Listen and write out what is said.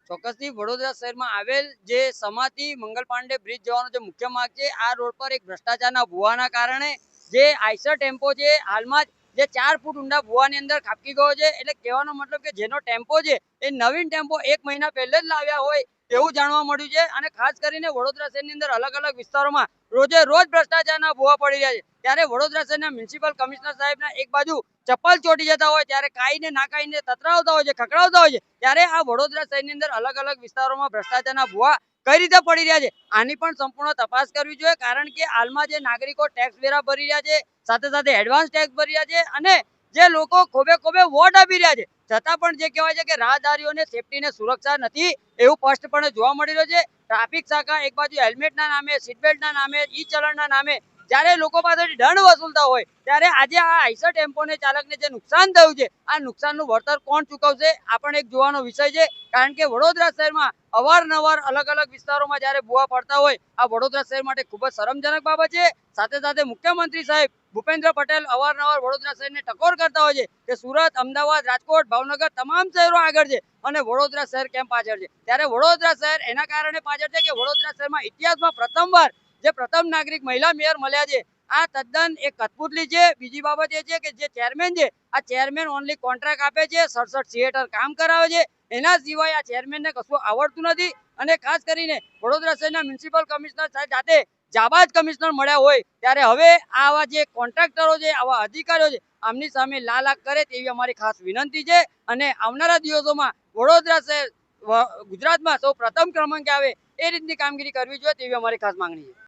ચોક્કસથી વડોદરા શહેરમાં આવેલ જે સમાથી મંગલ પાંડે બ્રિજ જવાનો જે મુખ્ય માર્ગ છે, આ રોડ પર એક ભ્રષ્ટાચારના ભૂવાના કારણે જે આઈસર ટેમ્પો છે હાલમાં જે 4 ફૂટ ઊંડા ભૂવાની અંદર ખાબકી ગયો છે. એટલે કહેવાનો મતલબ કે જેનો ટેમ્પો છે એ નવીન ટેમ્પો 1 મહિના પહેલે જ લાવ્યા હોય એવું જાણવા મળ્યું છે. અને ખાસ કરીને વડોદરા શહેરની અંદર અલગ અલગ વિસ્તારોમાં રોજે રોજ ભ્રષ્ટાચારના ભૂવા પડી રહ્યા છે. ત્યારે વડોદરા શહેરના મ્યુનિસિપલ કમિશનર સાહેબના એક બાજુ ચપ્પલ ચોટી જતા હોય, ત્યારે કાઈને ના કાઈને તતરાવતા હોય છે, ખખડાવતા હોય છે, ત્યારે આ વડોદરા શહેરની અંદર અલગ અલગ વિસ્તારોમાં ભ્રષ્ટાચારના ભૂવા કઈ રીતે પડી રહ્યા છે આની પણ સંપૂર્ણ તપાસ કરવી જોઈએ. કારણ કે હાલમાં જે નાગરિકો ટેક્સ વેરા ભરી રહ્યા છે, સાથે સાથે એડવાન્સ ટેક્સ ભરી રહ્યા છે, અને જે લોકો ખોબે ખોબે વોટ આપી રહ્યા છે, છતાં પણ જે કહેવાય છે કે રાહદારીઓને સેફટીને સુરક્ષા નથી એવું સ્પષ્ટપણે જોવા મળી રહ્યું છે. ટ્રાફિક શાખા એક બાજુ હેલ્મેટના નામે, સીટ બેલ્ટના નામે, ઈ ચલણના નામે જ્યારે લોકો પાસેથી દંડ વસૂલતા હોય, ત્યારે આજે આ આઈસર ટેમ્પોને ચાલકને જે નુકસાન થયું છે, આ નુકસાનનું વળતર કોણ ચૂકવશે આ પણ એક જોવાનો વિષય છે. કારણ કે વડોદરા શહેરમાં અવારનવાર અલગ અલગ વિસ્તારોમાં જ્યારે ભૂવા પડતા હોય, આ વડોદરા શહેર માટે ખૂબ જ શરમજનક બાબત છે. સાથે સાથે મુખ્યમંત્રી સાહેબ ભૂપેન્દ્ર પટેલ અવારનવાર વડોદરા શહેરને ટકોર કરતા હોય છે કે સુરત, અમદાવાદ, રાજકોટ, ભાવનગર તમામ શહેરો આગળ છે અને વડોદરા શહેર કેમ પાછળ છે. ત્યારે વડોદરા શહેર એના કારણે પાછળ છે કે વડોદરા શહેરમાં ઇતિહાસમાં પ્રથમવાર જે પ્રથમ નાગરિક મહિલા મેયર મળ્યા છે, આ તદ્દન એક કઠપુતલી છે. બીજી બાબત એ છે કે જે ચેરમેન છે, આ ચેરમેન ઓનલી કોન્ટ્રાક્ટ આપે છે, 67 થિયેટર કામ કરાવે છે, એના સિવાય આ ચેરમેનને કશું આવડતું નથી. અને ખાસ કરીને વડોદરા શહેરના મ્યુનિસિપલ કમિશનર સાહેબ સાથે જાબાજ કમિશનર મળ્યા હોય, ત્યારે હવે આવા જે કોન્ટ્રાક્ટરો છે, આવા અધિકારીઓ છે, આમની સામે લાલ આંખ કરે તેવી અમારી ખાસ વિનંતી છે. અને આવનારા દિવસોમાં વડોદરા શહેર ગુજરાતમાં સૌ પ્રથમ ક્રમાંકે આવે એ રીતની કામગીરી કરવી જોઈએ તેવી અમારી ખાસ માંગણી છે.